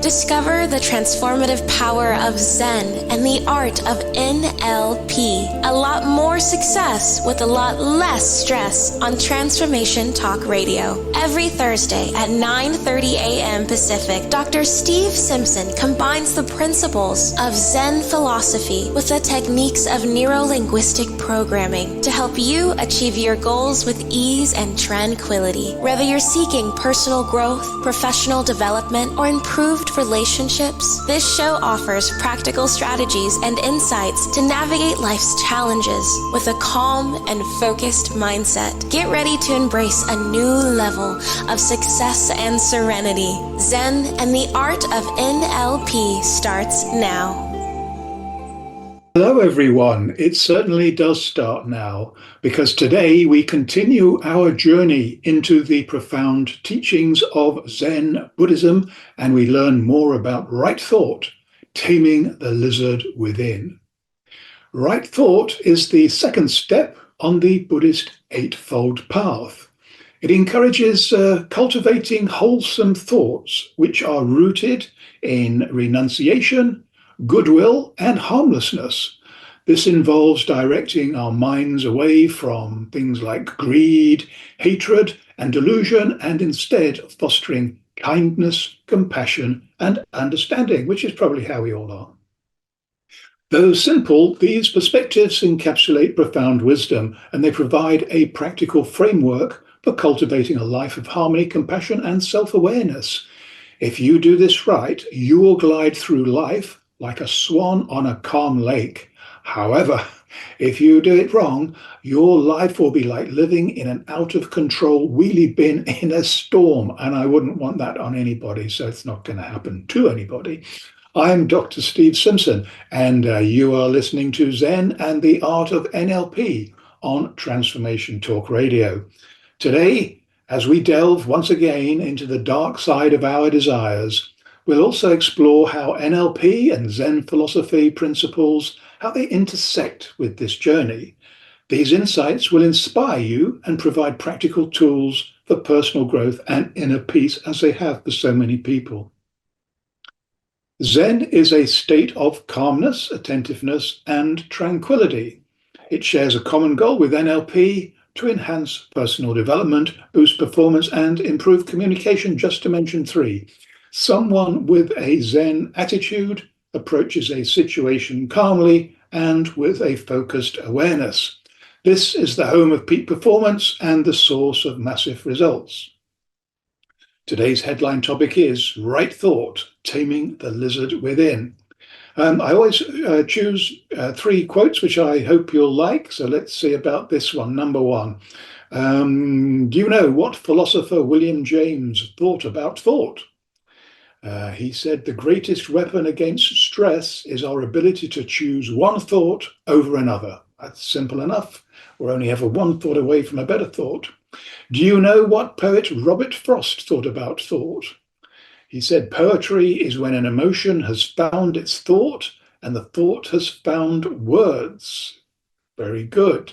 Discover the transformative power of Zen and the art of NLP. A lot more success with a lot less stress on Transformation Talk Radio. Every Thursday at 9:30 a.m. Pacific, Dr. Steve Simpson combines the principles of Zen philosophy with the techniques of neuro-linguistic programming to help you achieve your goals with ease and tranquility. Whether you're seeking personal growth, professional development, or improved relationships, this show offers practical strategies and insights to navigate life's challenges with a calm and focused mindset. Get ready to embrace a new level of success and serenity. Zen and the art of NLP starts now. Hello everyone, it certainly does start now, because today we continue our journey into the profound teachings of Zen Buddhism, and we learn more about right thought, taming the lizard within. Right thought is the second step on the Buddhist Eightfold Path. It encourages cultivating wholesome thoughts which are rooted in renunciation, goodwill, and harmlessness. This involves directing our minds away from things like greed, hatred, and delusion, and instead fostering kindness, compassion, and understanding, which is probably how we all are. Though simple, these perspectives encapsulate profound wisdom, and they provide a practical framework for cultivating a life of harmony, compassion, and self-awareness. If you do this right, you will glide through life like a swan on a calm lake. However, if you do it wrong, your life will be like living in an out-of-control wheelie bin in a storm, and I wouldn't want that on anybody, so it's not going to happen to anybody. I'm Dr. Steve Simpson, and you are listening to Zen and the Art of NLP on Transformation Talk Radio. Today, as we delve once again into the dark side of our desires, we'll also explore how NLP and Zen philosophy principles, how they intersect with this journey. These insights will inspire you and provide practical tools for personal growth and inner peace, as they have for so many people. Zen is a state of calmness, attentiveness, and tranquility. It shares a common goal with NLP to enhance personal development, boost performance, and improve communication, just to mention three. Someone with a Zen attitude approaches a situation calmly and with a focused awareness. This is the home of peak performance and the source of massive results. Today's headline topic is Right Thought, Taming the Lizard Within. I always choose three quotes which I hope you'll like, so let's see about this one. Number one, do you know what philosopher William James thought about thought? He said, the greatest weapon against stress is our ability to choose one thought over another. That's simple enough. We're only ever one thought away from a better thought. Do you know what poet Robert Frost thought about thought? He said, poetry is when an emotion has found its thought and the thought has found words. Very good.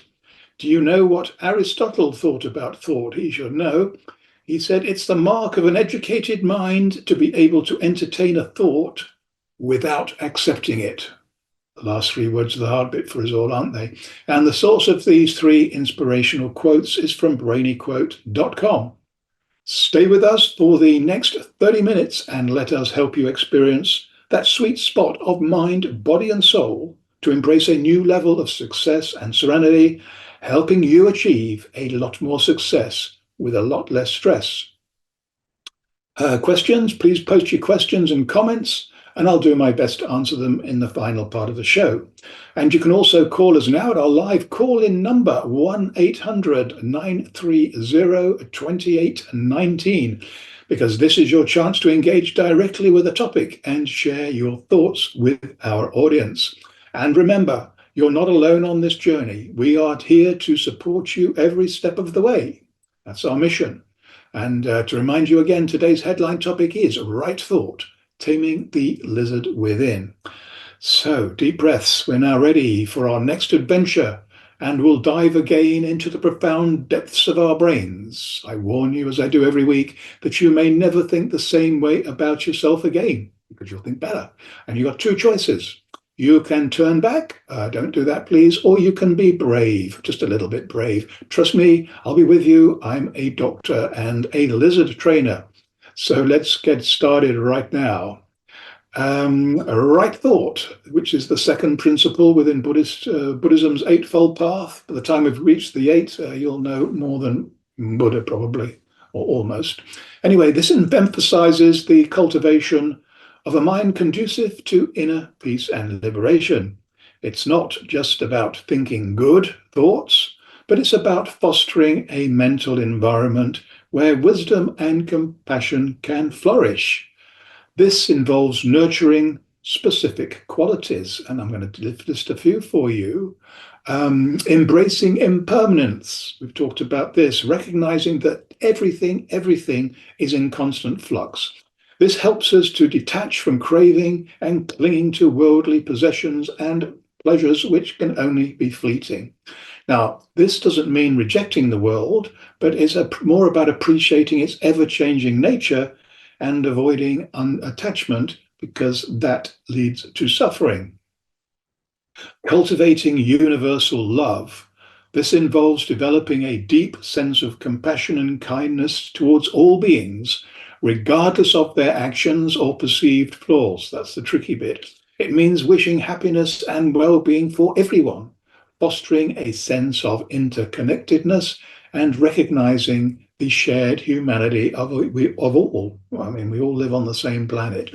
Do you know what Aristotle thought about thought? He should know. He said, it's the mark of an educated mind to be able to entertain a thought without accepting it. The last three words are the hard bit for us all, aren't they? And the source of these three inspirational quotes is from brainyquote.com. Stay with us for the next 30 minutes and let us help you experience that sweet spot of mind, body, and soul to embrace a new level of success and serenity, helping you achieve a lot more success with a lot less stress. Questions? Please post your questions and comments, and I'll do my best to answer them in the final part of the show. And you can also call us now at our live call-in number, 1-800-930-2819, because this is your chance to engage directly with the topic and share your thoughts with our audience. And remember, you're not alone on this journey. We are here to support you every step of the way. That's our mission. And to remind you again, today's headline topic is Right Thought, Taming the Lizard Within. So, deep breaths. We're now ready for our next adventure, and we'll dive again into the profound depths of our brains. I warn you, as I do every week, that you may never think the same way about yourself again. because you'll think better. And you've got two choices. You can turn back, don't do that, please, or you can be brave, just a little bit brave. Trust me, I'll be with you. I'm a doctor and a lizard trainer. So let's get started right now. Right thought, which is the second principle within Buddhism's Eightfold Path. By the time we've reached the eight, you'll know more than Buddha, probably, or almost. Anyway, this emphasizes the cultivation of a mind conducive to inner peace and liberation. It's not just about thinking good thoughts, but it's about fostering a mental environment where wisdom and compassion can flourish. This involves nurturing specific qualities, and I'm going to list a few for you. Embracing impermanence. We've talked about this, recognizing that everything is in constant flux. This helps us to detach from craving and clinging to worldly possessions and pleasures which can only be fleeting. Now, this doesn't mean rejecting the world, but is more about appreciating its ever-changing nature and avoiding attachment, because that leads to suffering. Cultivating universal love. This involves developing a deep sense of compassion and kindness towards all beings, regardless of their actions or perceived flaws. That's the tricky bit. It means wishing happiness and well-being for everyone, fostering a sense of interconnectedness and recognizing the shared humanity of all. I mean, we all live on the same planet.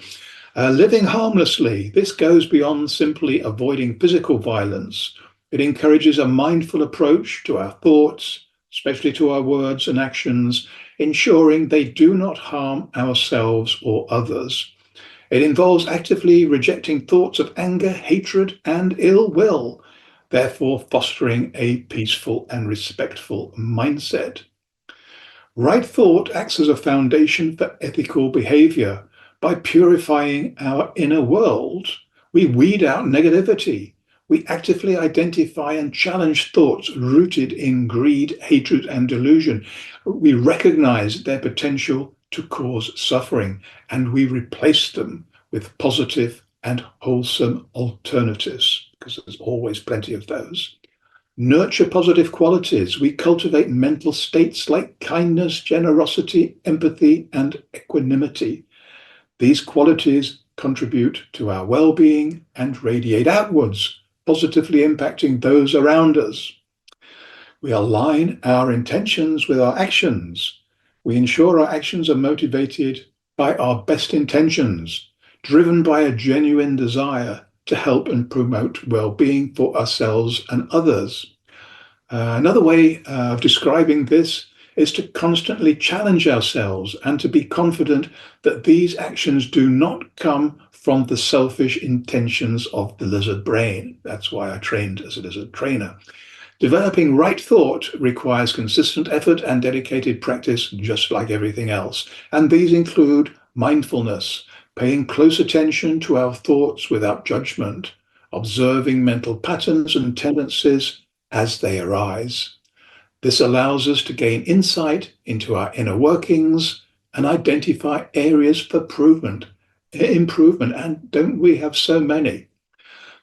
Living harmlessly. This goes beyond simply avoiding physical violence. It encourages a mindful approach to our thoughts, especially to our words and actions, ensuring they do not harm ourselves or others. It involves actively rejecting thoughts of anger, hatred, and ill will, therefore fostering a peaceful and respectful mindset. Right thought acts as a foundation for ethical behavior. By purifying our inner world, we weed out negativity. We actively identify and challenge thoughts rooted in greed, hatred, and delusion. We recognize their potential to cause suffering, and we replace them with positive and wholesome alternatives, because there's always plenty of those. Nurture positive qualities. We cultivate mental states like kindness, generosity, empathy, and equanimity. These qualities contribute to our well-being and radiate outwards, positively impacting those around us. We align our intentions with our actions. We ensure our actions are motivated by our best intentions, driven by a genuine desire to help and promote well-being for ourselves and others. Another way of describing this is to constantly challenge ourselves and to be confident that these actions do not come from the selfish intentions of the lizard brain. That's why I trained as a lizard trainer. Developing right thought requires consistent effort and dedicated practice, just like everything else. And these include mindfulness, paying close attention to our thoughts without judgment, observing mental patterns and tendencies as they arise. This allows us to gain insight into our inner workings and identify areas for improvement. And don't we have so many?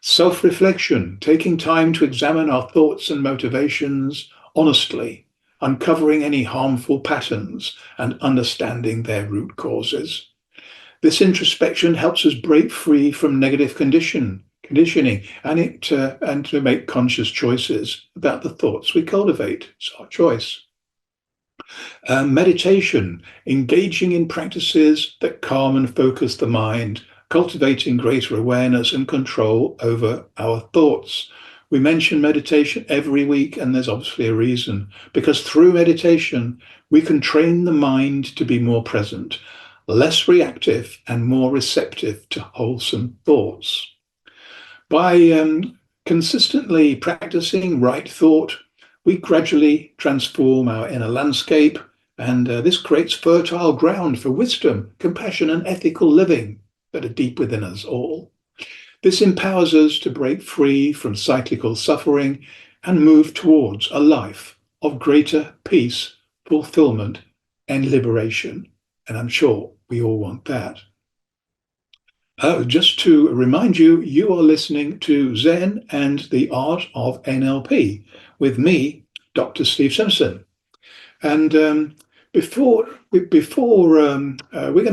Self-reflection, taking time to examine our thoughts and motivations honestly, uncovering any harmful patterns and understanding their root causes. This introspection helps us break free from negative conditioning and to make conscious choices about the thoughts we cultivate. It's our choice. Meditation, engaging in practices that calm and focus the mind, cultivating greater awareness and control over our thoughts. We mention meditation every week, and there's obviously a reason, because through meditation, we can train the mind to be more present, less reactive, and more receptive to wholesome thoughts. By consistently practicing right thought, we gradually transform our inner landscape, and this creates fertile ground for wisdom, compassion, and ethical living that are deep within us all. This empowers us to break free from cyclical suffering and move towards a life of greater peace, fulfillment, and liberation. And I'm sure we all want that. Just to remind you, you are listening to Zen and the Art of NLP with me, Dr. Steve Simpson. And we're going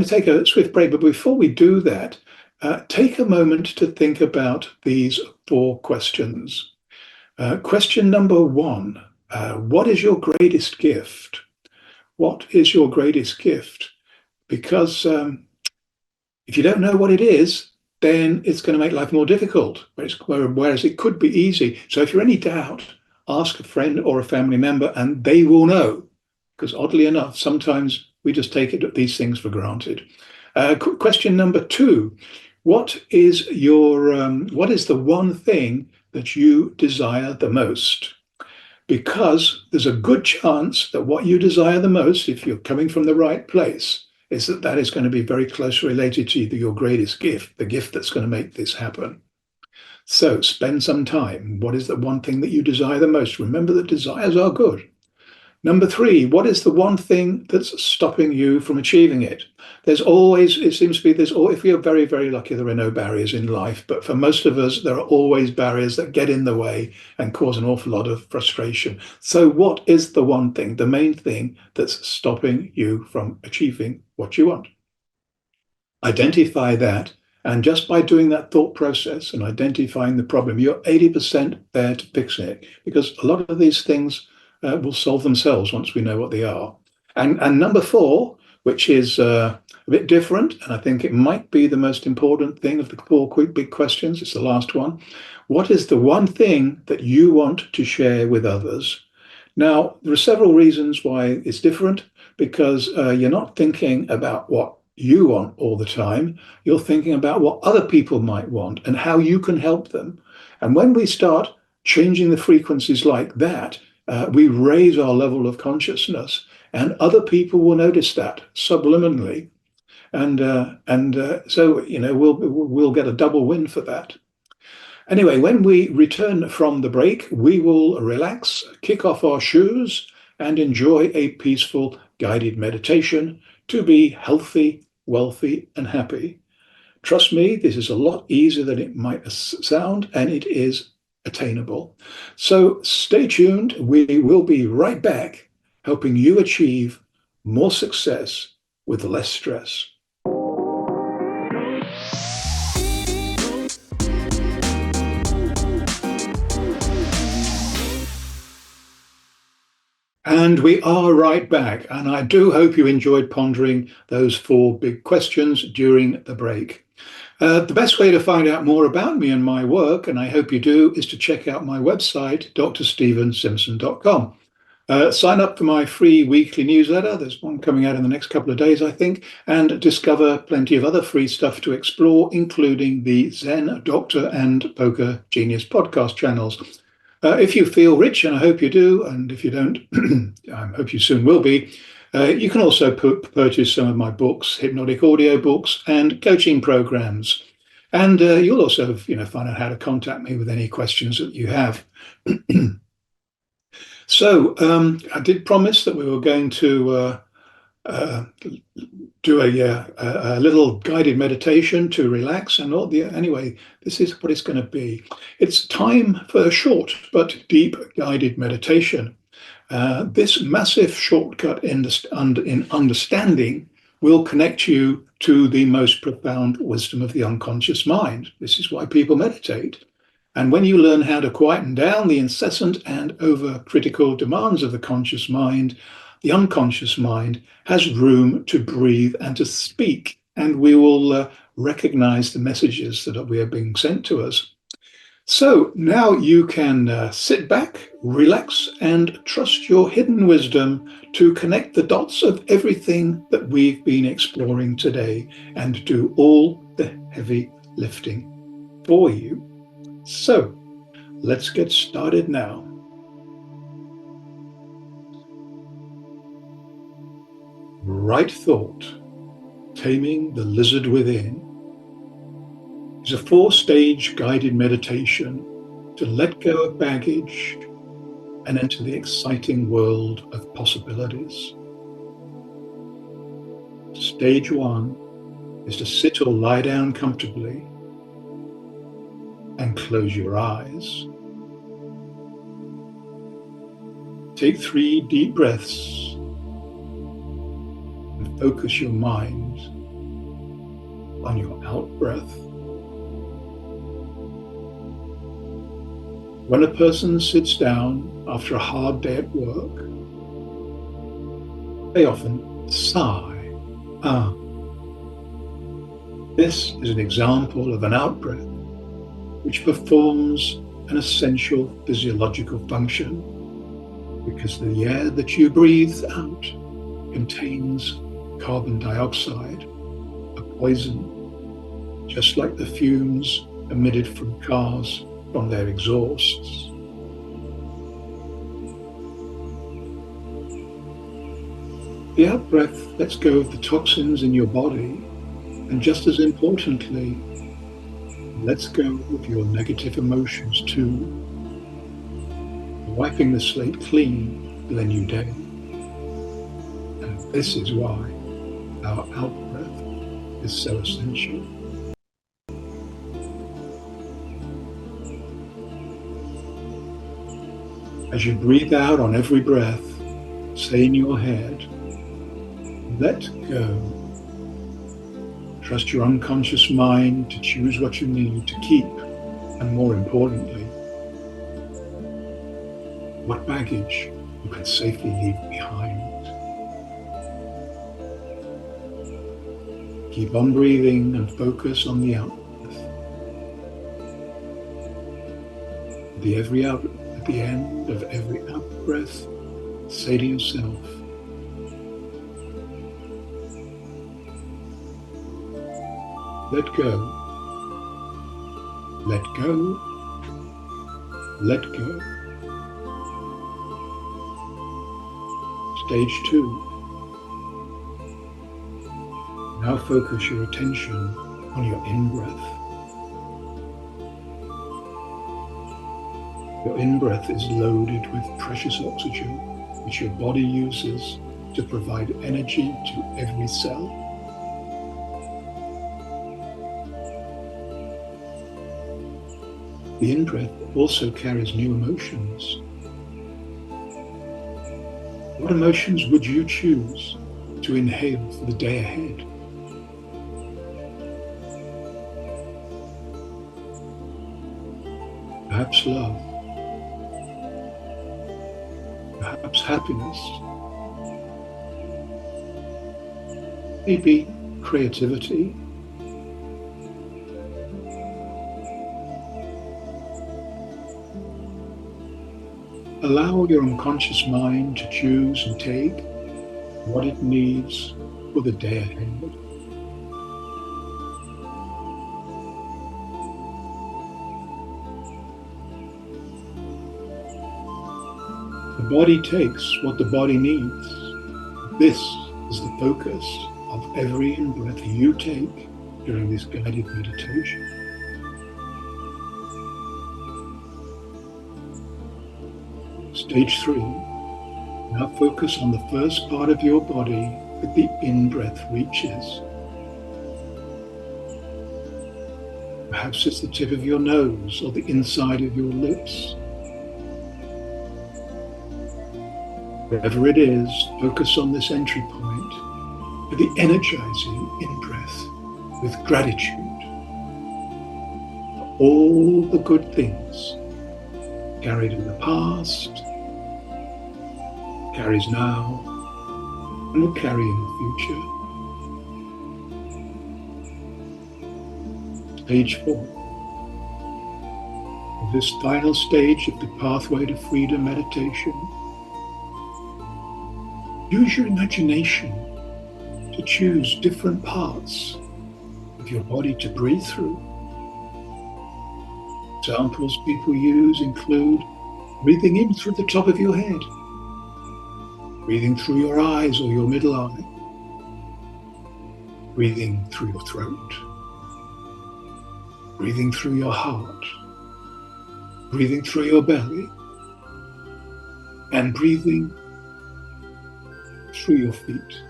to take a swift break, but before we do that, take a moment to think about these 4 questions. Question number 1, what is your greatest gift? What is your greatest gift? Because if you don't know what it is, then it's going to make life more difficult, whereas it could be easy. So if you're in any doubt, ask a friend or a family member and they will know. Because oddly enough, sometimes we just take these things for granted. Question number 2, what is the one thing that you desire the most? Because there's a good chance that what you desire the most, if you're coming from the right place, is that is going to be very closely related to your greatest gift, the gift that's going to make this happen. So spend some time. What is the one thing that you desire the most? Remember that desires are good. Number 3, what is the one thing that's stopping you from achieving it? It seems to be, if you're very, very lucky, there are no barriers in life. But for most of us, there are always barriers that get in the way and cause an awful lot of frustration. So what is the one thing, the main thing that's stopping you from achieving what you want? Identify that. And just by doing that thought process and identifying the problem, you're 80% there to fix it. Because a lot of these things will solve themselves once we know what they are. And number 4, which is a bit different, and I think it might be the most important thing of the 4 quick big questions, it's the last one. What is the one thing that you want to share with others? Now, there are several reasons why it's different, because you're not thinking about what you want all the time. You're thinking about what other people might want and how you can help them. And when we start changing the frequencies like that, we raise our level of consciousness, and other people will notice that subliminally, and so we'll get a double win for that. Anyway, when we return from the break, we will relax, kick off our shoes, and enjoy a peaceful guided meditation to be healthy, wealthy, and happy. Trust me, this is a lot easier than it might sound, and it is attainable. So stay tuned. We will be right back, helping you achieve more success with less stress. And we are right back. And I do hope you enjoyed pondering those 4 big questions during the break. The best way to find out more about me and my work, and I hope you do, is to check out my website, drstephensimpson.com. Sign up for my free weekly newsletter. There's one coming out in the next couple of days, I think, and discover plenty of other free stuff to explore, including the Zen Doctor and Poker Genius podcast channels. If you feel rich, and I hope you do, and if you don't, I hope you soon will be, you can also purchase some of my books, hypnotic audio books, and coaching programs. And you'll also find out how to contact me with any questions that you have. So I did promise that we were going to do a little guided meditation to relax and all. Anyway, this is what it's going to be. It's time for a short but deep guided meditation. This massive shortcut in understanding will connect you to the most profound wisdom of the unconscious mind. This is why people meditate. And when you learn how to quieten down the incessant and overcritical demands of the conscious mind, the unconscious mind has room to breathe and to speak, and we will recognize the messages that are being sent to us. So now you can sit back, relax, and trust your hidden wisdom to connect the dots of everything that we've been exploring today and do all the heavy lifting for you. So let's get started now. Right Thought, Taming the Lizard Within, is a 4-stage guided meditation to let go of baggage and enter the exciting world of possibilities. Stage 1, is to sit or lie down comfortably and close your eyes. Take 3 deep breaths and focus your mind on your out breath. When a person sits down after a hard day at work, they often sigh. This is an example of an out-breath which performs an essential physiological function because the air that you breathe out contains carbon dioxide, a poison, just like the fumes emitted from cars from their exhausts. The out-breath lets go of the toxins in your body, and just as importantly, lets go of your negative emotions too, wiping the slate clean with a new day. And this is why our out-breath is so essential. As you breathe out on every breath, say in your head, let go. Trust your unconscious mind to choose what you need to keep, and more importantly, what baggage you can safely leave behind. Keep on breathing and focus on the out-breath. At the end of every out-breath, say to yourself, let go, let go, let go. Stage 2. Now focus your attention on your in-breath. Your in-breath is loaded with precious oxygen, which your body uses to provide energy to every cell. The in-breath also carries new emotions. What emotions would you choose to inhale for the day ahead? Perhaps love, perhaps happiness, maybe creativity. Allow your unconscious mind to choose and take what it needs for the day ahead. The body takes what the body needs. This is the focus of every in-breath you take during this guided meditation. Stage 3. Now focus on the first part of your body that the in-breath reaches. Perhaps it's the tip of your nose or the inside of your lips. Wherever it is, focus on this entry point for the energizing in-breath with gratitude for all the good things carried in the past, carries now, and will carry in the future. Stage 4. In this final stage of the Pathway to Freedom meditation, use your imagination to choose different parts of your body to breathe through. Examples people use include breathing in through the top of your head, breathing through your eyes or your middle eye, breathing through your throat, breathing through your heart, breathing through your belly, and breathing through your feet.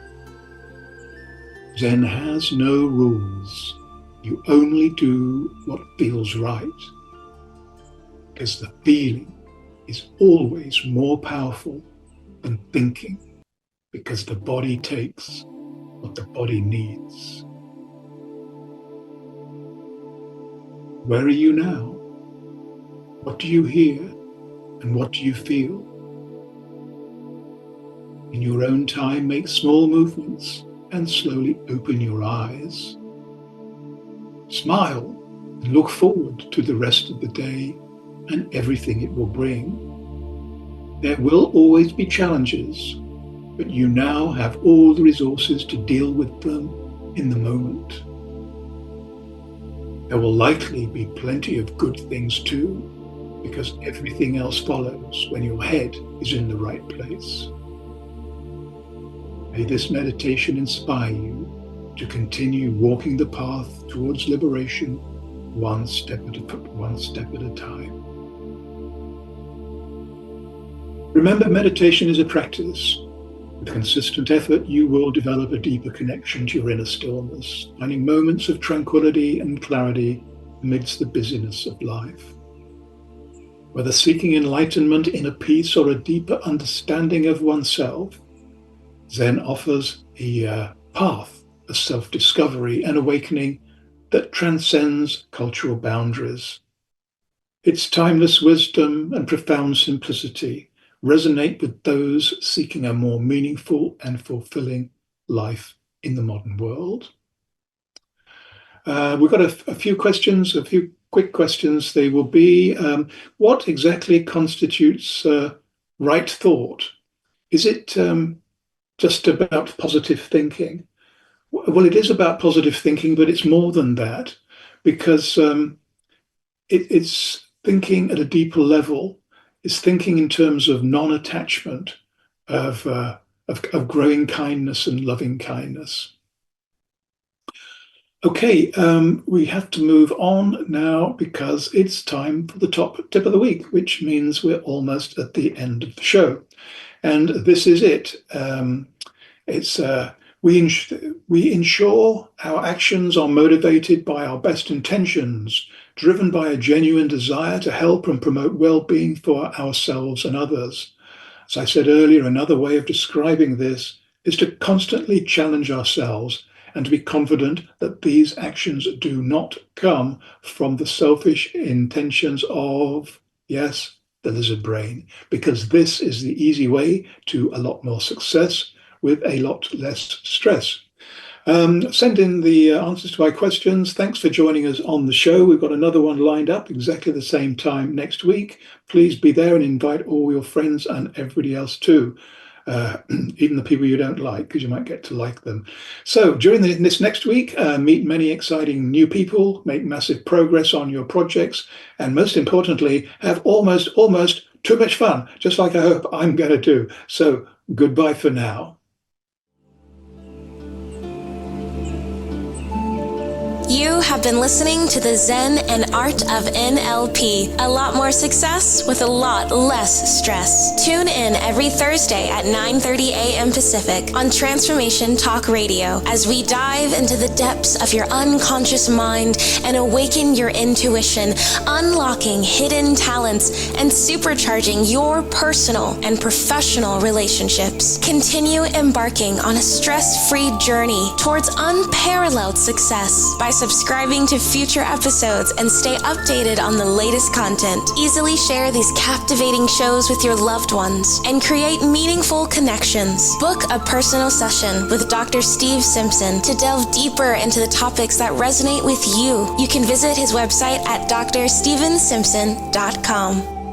Zen has no rules. You only do what feels right, because the feeling is always more powerful than thinking, because the body takes what the body needs. Where are you now? What do you hear and what do you feel? In your own time, make small movements and slowly open your eyes. Smile and look forward to the rest of the day and everything it will bring. There will always be challenges, but you now have all the resources to deal with them in the moment. There will likely be plenty of good things too, because everything else follows when your head is in the right place. May this meditation inspire you to continue walking the path towards liberation one step at a time. Remember, meditation is a practice. With consistent effort, you will develop a deeper connection to your inner stillness, finding moments of tranquility and clarity amidst the busyness of life. Whether seeking enlightenment, inner peace, or a deeper understanding of oneself, Zen offers a path of self-discovery and awakening that transcends cultural boundaries. Its timeless wisdom and profound simplicity resonate with those seeking a more meaningful and fulfilling life in the modern world. We've got a few questions, a few quick questions. They will be, what exactly constitutes right thought? Is it just about positive thinking? Well, it is about positive thinking, but it's more than that, because it's thinking at a deeper level. It's thinking in terms of non-attachment, of growing kindness and loving kindness. Okay, we have to move on now because it's time for the top tip of the week, which means we're almost at the end of the show. And this is it. We ensure our actions are motivated by our best intentions, driven by a genuine desire to help and promote well-being for ourselves and others. As I said earlier, another way of describing this is to constantly challenge ourselves and to be confident that these actions do not come from the selfish intentions of, yes, the lizard brain, because this is the easy way to a lot more success with a lot less stress. Send in the answers to my questions. Thanks for joining us on the show. We've got another one lined up exactly the same time next week. Please be there and invite all your friends and everybody else too, even the people you don't like, because you might get to like them. So during this next week, meet many exciting new people, make massive progress on your projects, and most importantly, have almost too much fun, just like I hope I'm going to do. So goodbye for now. You have been listening to the Zen and Art of NLP. A lot more success with a lot less stress. Tune in every Thursday at 9:30 a.m. Pacific on Transformation Talk Radio as we dive into the depths of your unconscious mind and awaken your intuition, unlocking hidden talents and supercharging your personal and professional relationships. Continue embarking on a stress-free journey towards unparalleled success by subscribing to future episodes and stay updated on the latest content. Easily share these captivating shows with your loved ones and create meaningful connections. Book a personal session with Dr. Steve Simpson to delve deeper into the topics that resonate with you. You can visit his website at drstevensimpson.com.